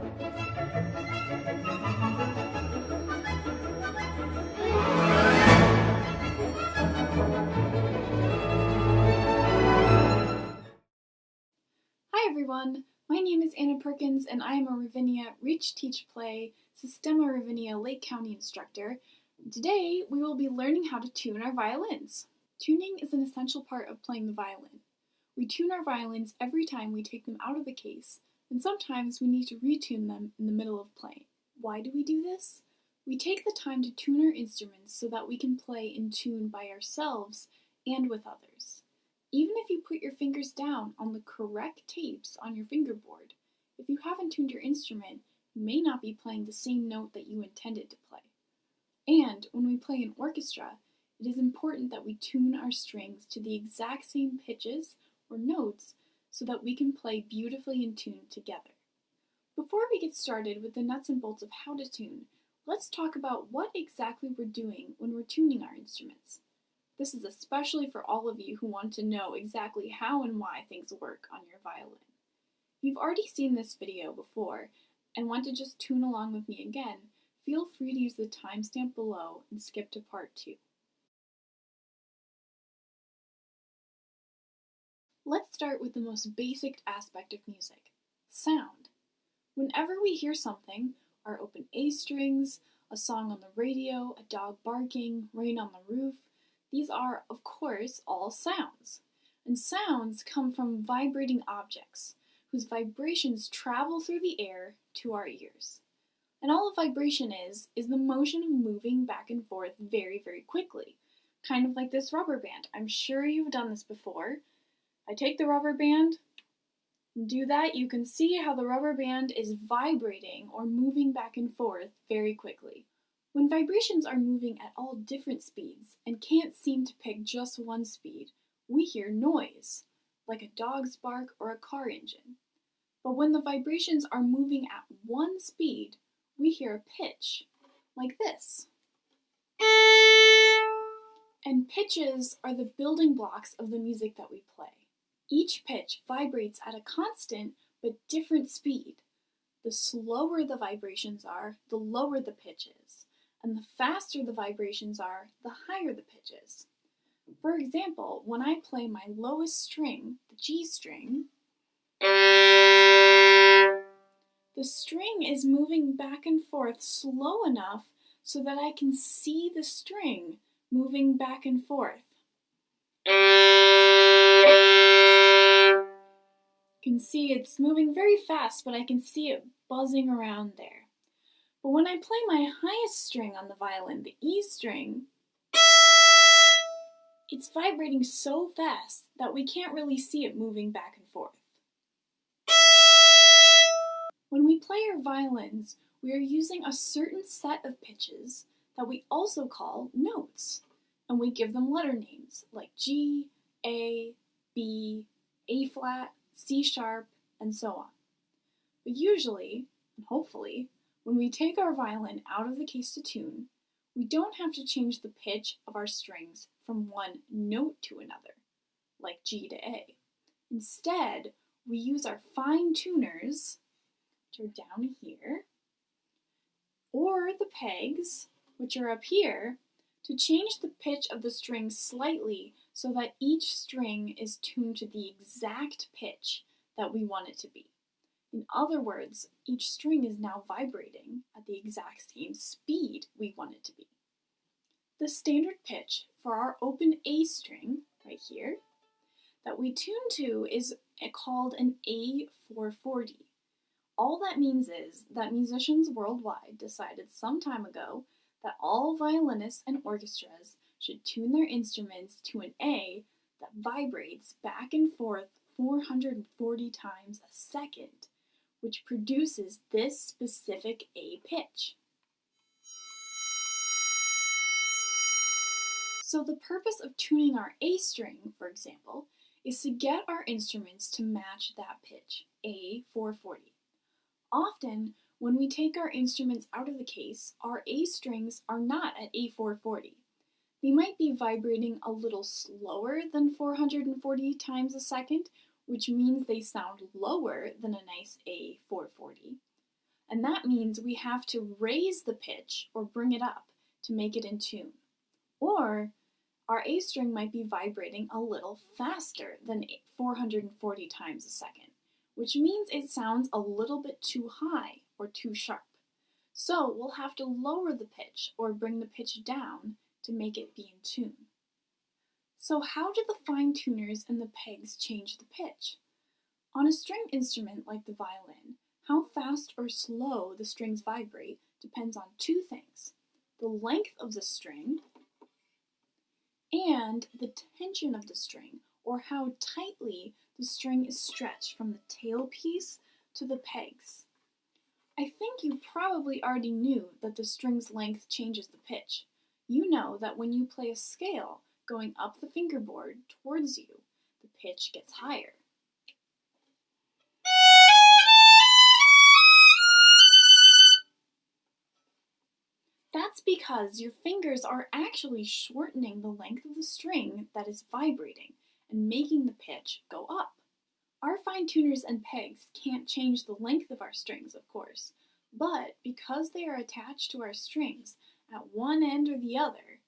Hi everyone, my name is Anna Perkins and I am a Ravinia Reach Teach Play Sistema Ravinia Lake County instructor. Today we will be learning how to tune our violins. Tuning is an essential part of playing the violin. We tune our violins every time we take them out of the case, and sometimes we need to retune them in the middle of playing. Why do we do this? We take the time to tune our instruments so that we can play in tune by ourselves and with others. Even if you put your fingers down on the correct tapes on your fingerboard, if you haven't tuned your instrument, you may not be playing the same note that you intended to play. And when we play an orchestra, it is important that we tune our strings to the exact same pitches or notes so that we can play beautifully in tune together. Before we get started with the nuts and bolts of how to tune, let's talk about what exactly we're doing when we're tuning our instruments. This is especially for all of you who want to know exactly how and why things work on your violin. If you've already seen this video before and want to just tune along with me again, feel free to use the timestamp below and skip to part 2. Let's start with the most basic aspect of music, sound. Whenever we hear something, our open A strings, a song on the radio, a dog barking, rain on the roof, these are, of course, all sounds. And sounds come from vibrating objects, whose vibrations travel through the air to our ears. And all a vibration is the motion of moving back and forth very, very quickly. Kind of like this rubber band. I'm sure you've done this before. I take the rubber band, and do that, you can see how the rubber band is vibrating or moving back and forth very quickly. When vibrations are moving at all different speeds and can't seem to pick just one speed, we hear noise, like a dog's bark or a car engine. But when the vibrations are moving at one speed, we hear a pitch, like this. And pitches are the building blocks of the music that we play. Each pitch vibrates at a constant but different speed. The slower the vibrations are, the lower the pitch is. And the faster the vibrations are, the higher the pitch is. For example, when I play my lowest string, the G string, the string is moving back and forth slow enough so that I can see the string moving back and forth. You can see it's moving very fast, but I can see it buzzing around there. But when I play my highest string on the violin, the E string, it's vibrating so fast that we can't really see it moving back and forth. When we play our violins, we are using a certain set of pitches that we also call notes, and we give them letter names like G, A, B, A flat, C sharp, and so on. But usually, and hopefully, when we take our violin out of the case to tune, we don't have to change the pitch of our strings from one note to another, like G to A. Instead, we use our fine tuners, which are down here, or the pegs, which are up here, to change the pitch of the string slightly so that each string is tuned to the exact pitch that we want it to be. In other words, each string is now vibrating at the exact same speed we want it to be. The standard pitch for our open A string, right here, that we tune to is called an A440. All that means is that musicians worldwide decided some time ago that all violinists and orchestras should tune their instruments to an A that vibrates back and forth 440 times a second, which produces this specific A pitch. So the purpose of tuning our A string, for example, is to get our instruments to match that pitch, A440. Often, when we take our instruments out of the case, our A strings are not at A440. They might be vibrating a little slower than 440 times a second, which means they sound lower than a nice A440. and that means we have to raise the pitch or bring it up to make it in tune. Or our A string might be vibrating a little faster than 440 times a second, which means it sounds a little bit too high or too sharp. So we'll have to lower the pitch or bring the pitch down to make it be in tune. So how do the fine tuners and the pegs change the pitch? On a string instrument like the violin, how fast or slow the strings vibrate depends on two things: the length of the string and the tension of the string, or how tightly the string is stretched from the tailpiece to the pegs. I think you probably already knew that the string's length changes the pitch. You know that when you play a scale going up the fingerboard towards you, the pitch gets higher. That's because your fingers are actually shortening the length of the string that is vibrating and making the pitch go up. Our fine tuners and pegs can't change the length of our strings, of course, but because they are attached to our strings at one end or the other,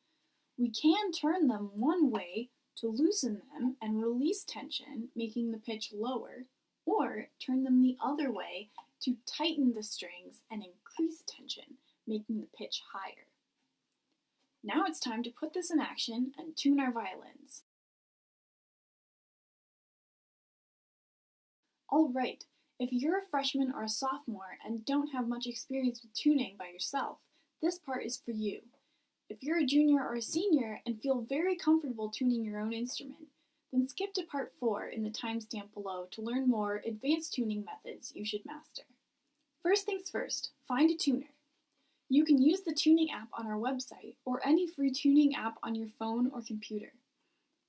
we can turn them one way to loosen them and release tension, making the pitch lower, or turn them the other way to tighten the strings and increase tension, making the pitch higher. Now it's time to put this in action and tune our violins. Alright, if you're a freshman or a sophomore and don't have much experience with tuning by yourself, this part is for you. If you're a junior or a senior and feel very comfortable tuning your own instrument, then skip to part 4 in the timestamp below to learn more advanced tuning methods you should master. First things first, find a tuner. You can use the tuning app on our website or any free tuning app on your phone or computer.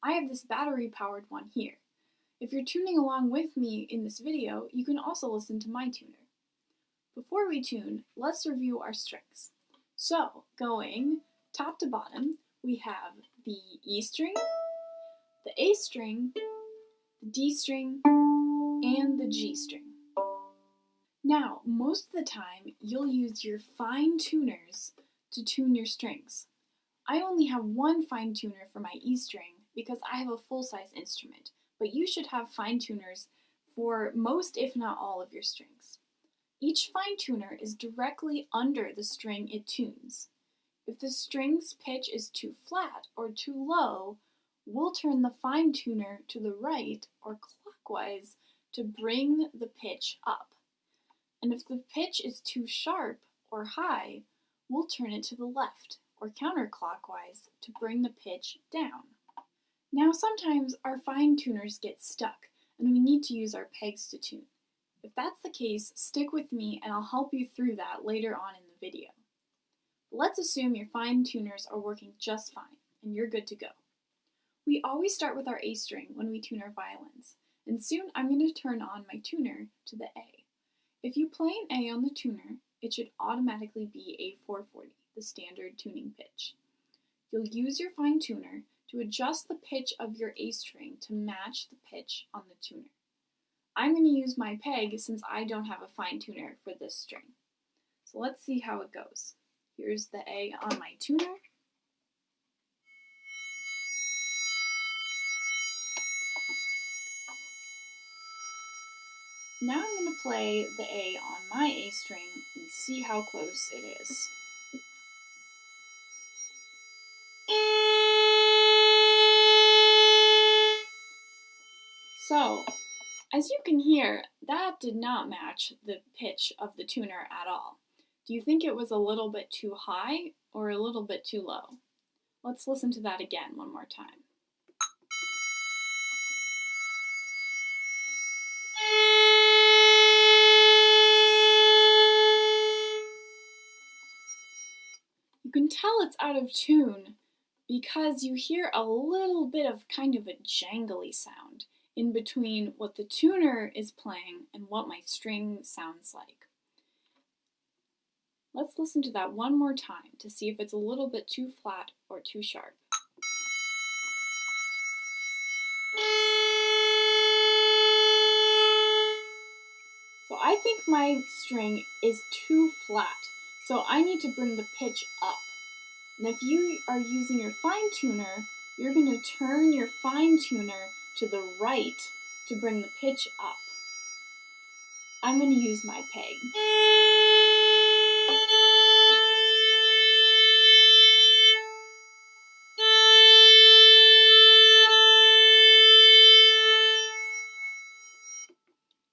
I have this battery-powered one here. If you're tuning along with me in this video, you can also listen to my tuner. Before we tune, let's review our strings. So, going top to bottom, we have the E string, the A string, the D string, and the G string. Now, most of the time, you'll use your fine tuners to tune your strings. I only have one fine tuner for my E string because I have a full-size instrument, but you should have fine tuners for most, if not all, of your strings. Each fine tuner is directly under the string it tunes. If the string's pitch is too flat or too low, we'll turn the fine tuner to the right or clockwise to bring the pitch up. And if the pitch is too sharp or high, we'll turn it to the left or counterclockwise to bring the pitch down. Now sometimes our fine tuners get stuck and we need to use our pegs to tune. If that's the case, stick with me and I'll help you through that later on in the video. Let's assume your fine tuners are working just fine and you're good to go. We always start with our A string when we tune our violins, and soon I'm going to turn on my tuner to the A. If you play an A on the tuner, it should automatically be a 440, the standard tuning pitch. You'll use your fine tuner to adjust the pitch of your A string to match the pitch on the tuner. I'm going to use my peg since I don't have a fine tuner for this string. So let's see how it goes. Here's the A on my tuner. Now I'm going to play the A on my A string and see how close it is. So, as you can hear, that did not match the pitch of the tuner at all. Do you think it was a little bit too high or a little bit too low? Let's listen to that again one more time. You can tell it's out of tune because you hear a little bit of kind of a jangly sound in between what the tuner is playing and what my string sounds like. Let's listen to that one more time to see if it's a little bit too flat or too sharp. So I I think my string is too flat, so I need to bring the pitch up. And if you are using your fine tuner, you're going to turn your fine tuner to the right to bring the pitch up. I'm going to use my peg.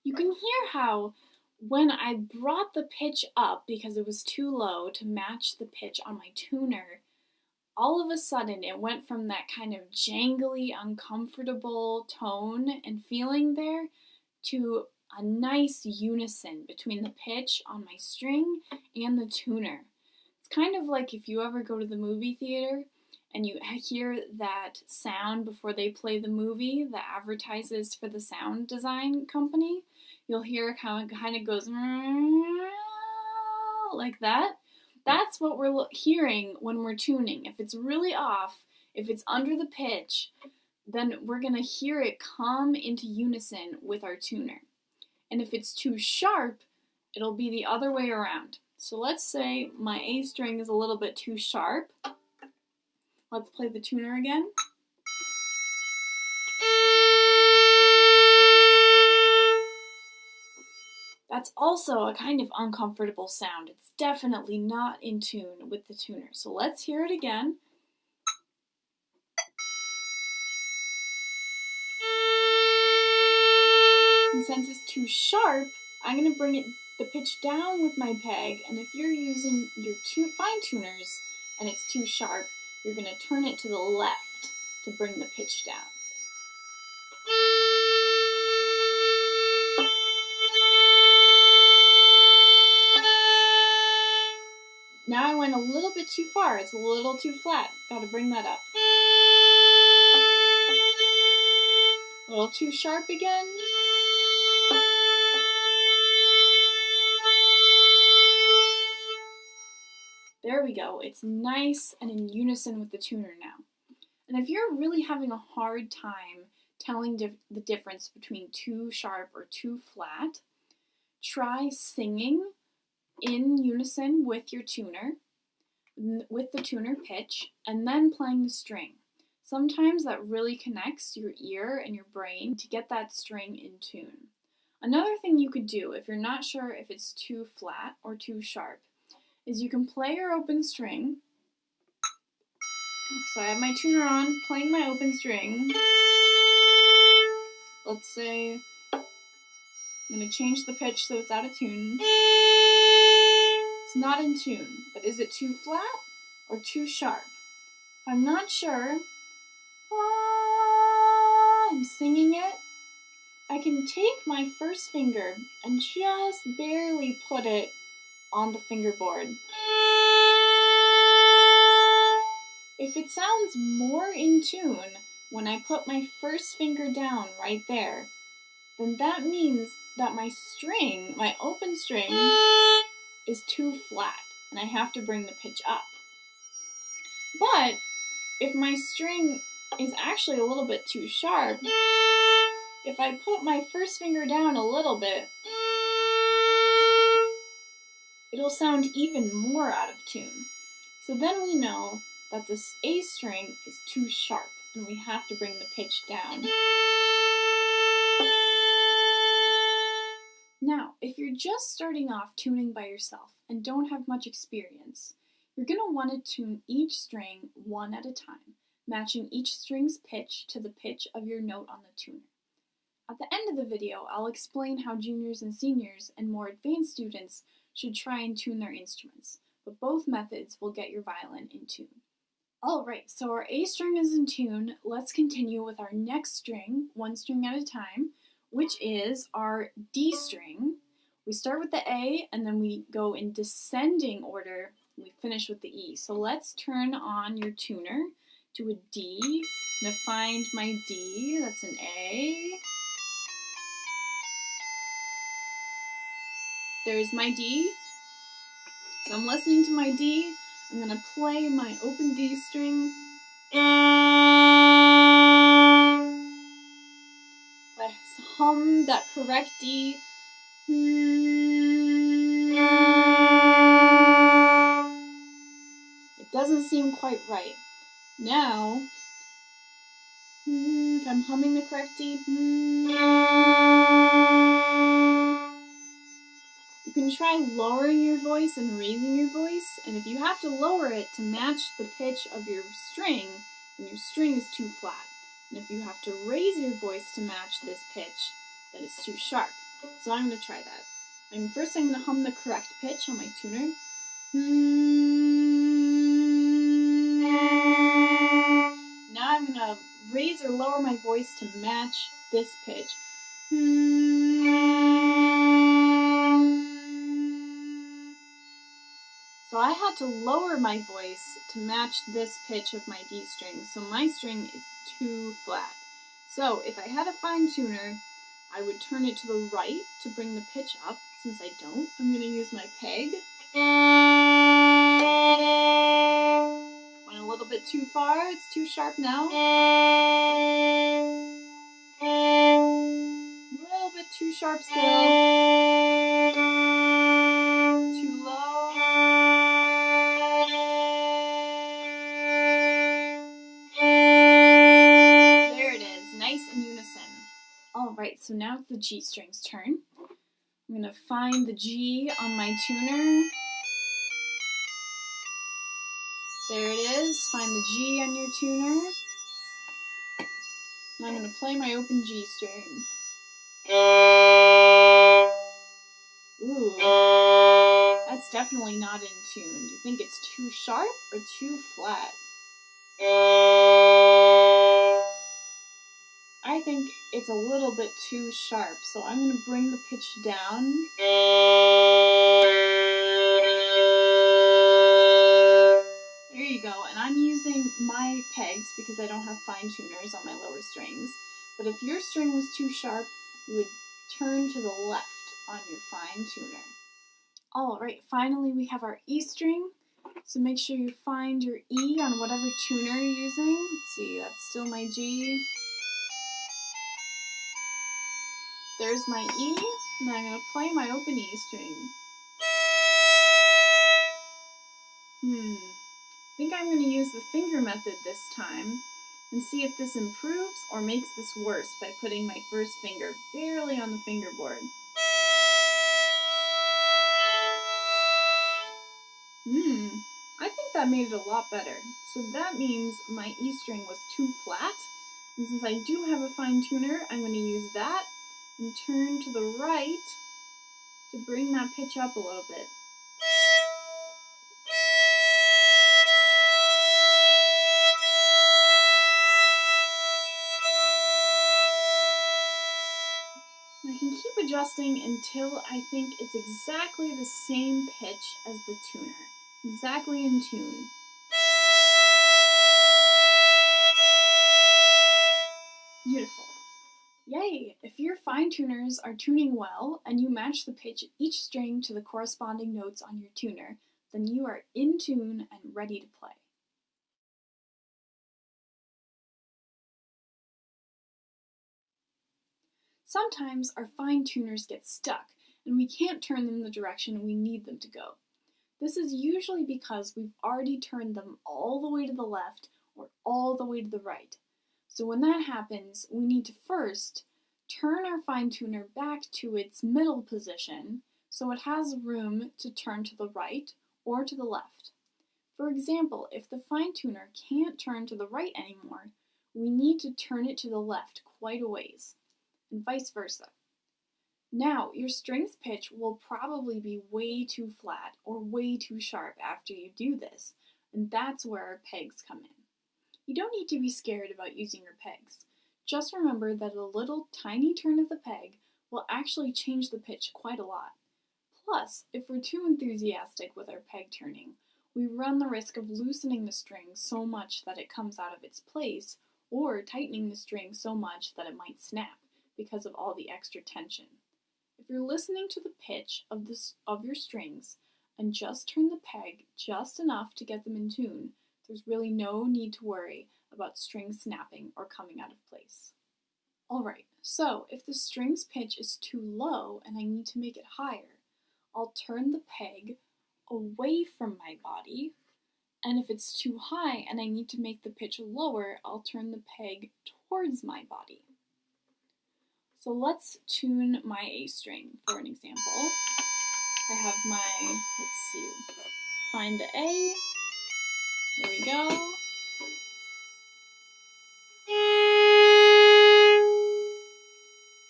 You can hear how when I brought the pitch up because it was too low to match the pitch on my tuner, all of a sudden it went from that kind of jangly, uncomfortable tone and feeling there to a nice unison between the pitch on my string and the tuner. It's kind of like if you ever go to the movie theater and you hear that sound before they play the movie that advertises for the sound design company. You'll hear how it kind of goes like that. That's what we're hearing when we're tuning. If it's really off, if it's under the pitch, then we're going to hear it come into unison with our tuner. And if it's too sharp, it'll be the other way around. So let's say my A string is a little bit too sharp. Let's play the tuner again. That's also a kind of uncomfortable sound. It's definitely not in tune with the tuner. So let's hear it again. And since it's too sharp, I'm going to bring the pitch down with my peg. And if you're using your fine tuners and it's too sharp, you're going to turn it to the left to bring the pitch down. Now I went a little bit too far. It's a little too flat. Got to bring that up. A little too sharp again. There we go. It's nice and in unison with the tuner now. And if you're really having a hard time telling the difference between too sharp or too flat, try singing in unison with your tuner, with the tuner pitch, and then playing the string. Sometimes that really connects your ear and your brain to get that string in tune. Another thing you could do if you're not sure if it's too flat or too sharp is you can play your open string. So I have my tuner on, playing my open string. Let's say I'm going to change the pitch so it's out of tune. It's not in tune, but is it too flat or too sharp? If I'm not sure, I'm singing it, I can take my first finger and just barely put it on the fingerboard. If it sounds more in tune when I put my first finger down right there, then that means that my string, my open string, is too flat and I have to bring the pitch up. But if my string is actually a little bit too sharp, if I put my first finger down a little bit, it'll sound even more out of tune. So then we know that this A string is too sharp and we have to bring the pitch down. Now, if you're just starting off tuning by yourself and don't have much experience, you're going to want to tune each string one at a time, matching each string's pitch to the pitch of your note on the tuner. At the end of the video, I'll explain how juniors and seniors and more advanced students should try and tune their instruments, but both methods will get your violin in tune. Alright, so our A string is in tune. Let's continue with our next string, one string at a time, which is our D string. We start with the A and then we go in descending order. We finish with the E. So let's turn on your tuner to a D. I'm going to find my D, that's an A. There's my D. So I'm listening to my D. I'm going to play my open D string. I hum that correct D. seem quite right. Now, if I'm humming the correct D, you can try lowering your voice and raising your voice, and if you have to lower it to match the pitch of your string, then your string is too flat. And if you have to raise your voice to match this pitch, then it's too sharp. So I'm going to try that. First I'm going to hum the correct pitch on my tuner. Now I'm going to raise or lower my voice to match this pitch. So I had to lower my voice to match this pitch of my D string, so my string is too flat. So if I had a fine tuner, I would turn it to the right to bring the pitch up. Since I don't, I'm going to use my peg. Went a little bit too far, it's too sharp now. A little bit too sharp still. Too low. There it is, nice and unison. Alright, so now it's the G string's turn. I'm going to find the G on my tuner. There it is, find the G on your tuner. And I'm going to play my open G string. Ooh, that's definitely not in tune. Do you think it's too sharp or too flat? I think it's a little bit too sharp, so I'm going to bring the pitch down. There you go, and I'm using my pegs because I don't have fine tuners on my lower strings. But if your string was too sharp, you would turn to the left on your fine tuner. Alright, finally we have our E string. So make sure you find your E on whatever tuner you're using. Let's see, that's still my G. There's my E, and I'm going to play my open E string. I think I'm going to use the finger method this time and see if this improves or makes this worse by putting my first finger barely on the fingerboard. I think that made it a lot better. So that means my E string was too flat, and since I do have a fine tuner, I'm going to use that and turn to the right to bring that pitch up a little bit. I can keep adjusting until I think it's exactly the same pitch as the tuner, exactly in tune. Beautiful. Yay! If your fine tuners are tuning well and you match the pitch of each string to the corresponding notes on your tuner, then you are in tune and ready to play. Sometimes our fine tuners get stuck and we can't turn them the direction we need them to go. This is usually because we've already turned them all the way to the left or all the way to the right. So when that happens, we need to first turn our fine tuner back to its middle position so it has room to turn to the right or to the left. For example, if the fine tuner can't turn to the right anymore, we need to turn it to the left quite a ways, and vice versa. Now, your string's pitch will probably be way too flat or way too sharp after you do this, and that's where our pegs come in. You don't need to be scared about using your pegs. Just remember that a little tiny turn of the peg will actually change the pitch quite a lot. Plus, if we're too enthusiastic with our peg turning, we run the risk of loosening the string so much that it comes out of its place, or tightening the string so much that it might snap because of all the extra tension. If you're listening to the pitch of your strings and just turn the peg just enough to get them in tune, there's really no need to worry about strings snapping or coming out of place. Alright, so if the string's pitch is too low and I need to make it higher, I'll turn the peg away from my body And if it's too high and I need to make the pitch lower, I'll turn the peg towards my body. So let's tune my A string for an example. I have my, let's see, find the A. There we go.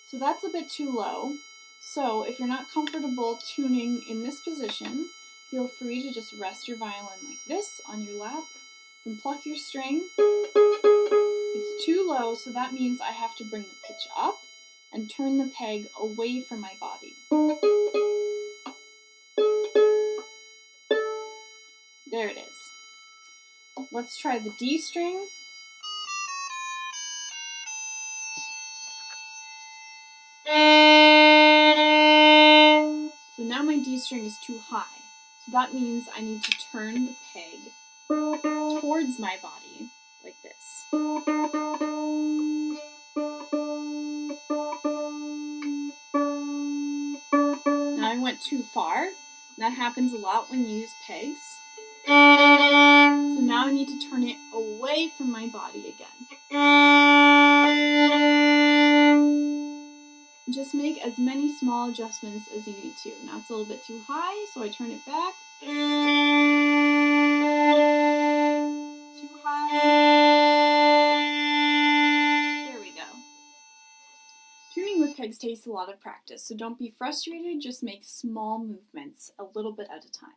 So that's a bit too low. So if you're not comfortable tuning in this position, feel free to just rest your violin like this on your lap and pluck your string. It's too low, so that means I have to bring the pitch up and turn the peg away from my body. There it is. Let's try the D string. So now my D string is too high. So that means I need to turn the peg towards my body, like this. Now I went too far. That happens a lot when you use pegs. So now I need to turn it away from my body again. Just make as many small adjustments as you need to. Now it's a little bit too high, so I turn it back. Too high. There we go. Tuning with pegs takes a lot of practice, so don't be frustrated, just make small movements a little bit at a time.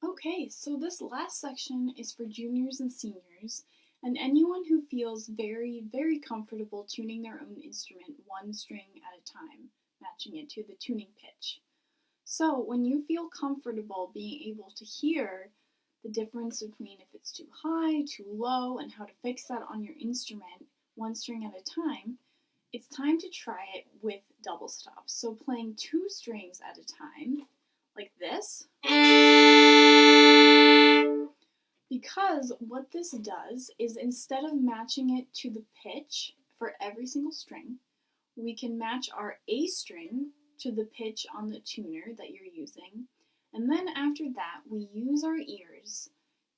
Okay, so this last section is for juniors and seniors, and anyone who feels very, very comfortable tuning their own instrument one string at a time, matching it to the tuning pitch. So when you feel comfortable being able to hear the difference between if it's too high, too low, and how to fix that on your instrument one string at a time, it's time to try it with double stops. So playing 2 strings at a time, like this. Because what this does is instead of matching it to the pitch for every single string, we can match our A string to the pitch on the tuner that you're using, and then after that we use our ears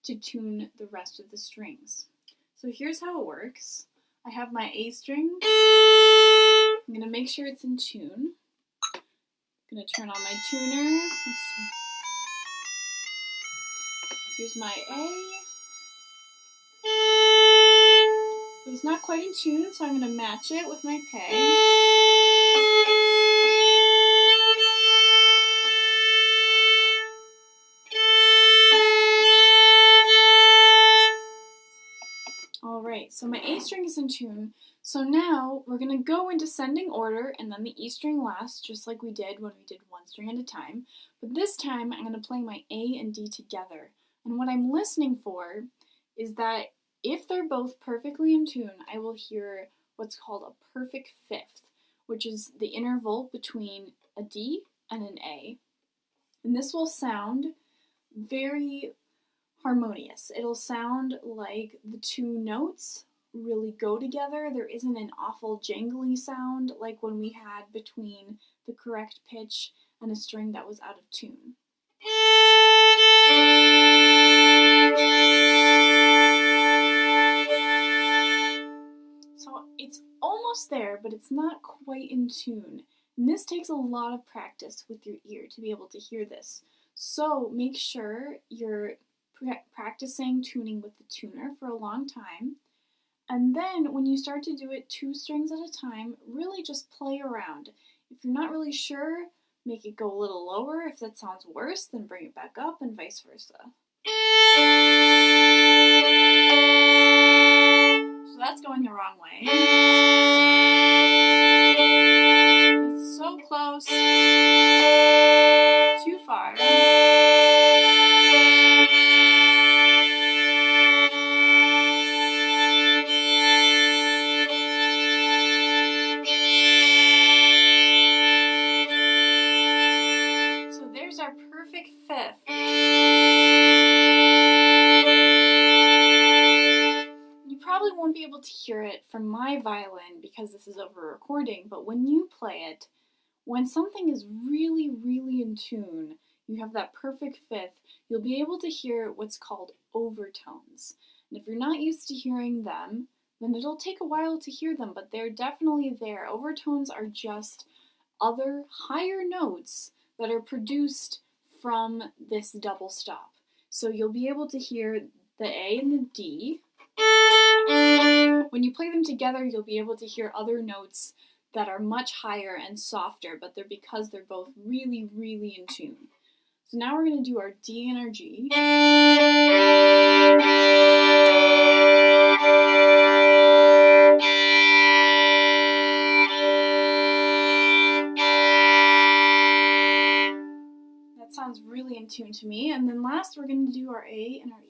to tune the rest of the strings. So here's how it works. I have my A string. I'm going to make sure it's in tune. I'm going to turn on my tuner. Let's see. Here's my A. So it's not quite in tune, so I'm going to match it with my peg. Alright, so my A string is in tune. So now we're going to go in descending order and then the E string last, just like we did when we did 1 string at a time. But this time I'm going to play my A and D together. And what I'm listening for is that if they're both perfectly in tune, I will hear what's called a perfect fifth, which is the interval between a D and an A. And this will sound very harmonious. It'll sound like the 2 notes really go together. There isn't an awful jangly sound like when we had between the correct pitch and a string that was out of tune. So it's almost there, but it's not quite in tune. And this takes a lot of practice with your ear to be able to hear this. So make sure you're practicing tuning with the tuner for a long time. And then when you start to do it 2 strings at a time, really just play around. If you're not really sure, make it go a little lower. If that sounds worse, then bring it back up and vice versa. So that's going the wrong way. It's so close. Too far. So there's our perfect fifth. Probably won't be able to hear it from my violin because this is over recording, but when you play it, When something is really, really in tune, you have that perfect fifth, you'll be able to hear what's called overtones. And if you're not used to hearing them, then it'll take a while to hear them, but they're definitely there. Overtones are just other higher notes that are produced from this double stop. So you'll be able to hear the A and the D. When you play them together, you'll be able to hear other notes that are much higher and softer, but they're because they're both really, really in tune. So now we're going to do our D and our G. That sounds really in tune to me. And then last, we're going to do our A and our E.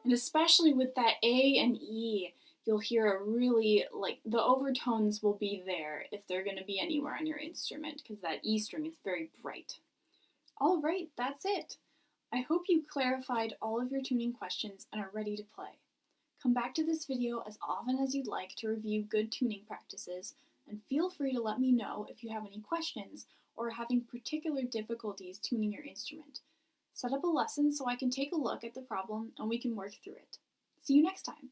And especially with that A and E, you'll hear a really, the overtones will be there if they're going to be anywhere on your instrument, because that E string is very bright. All right, that's it. I hope you clarified all of your tuning questions and are ready to play. Come back to this video as often as you'd like to review good tuning practices, and feel free to let me know if you have any questions or are having particular difficulties tuning your instrument. Set up a lesson so I can take a look at the problem and we can work through it. See you next time.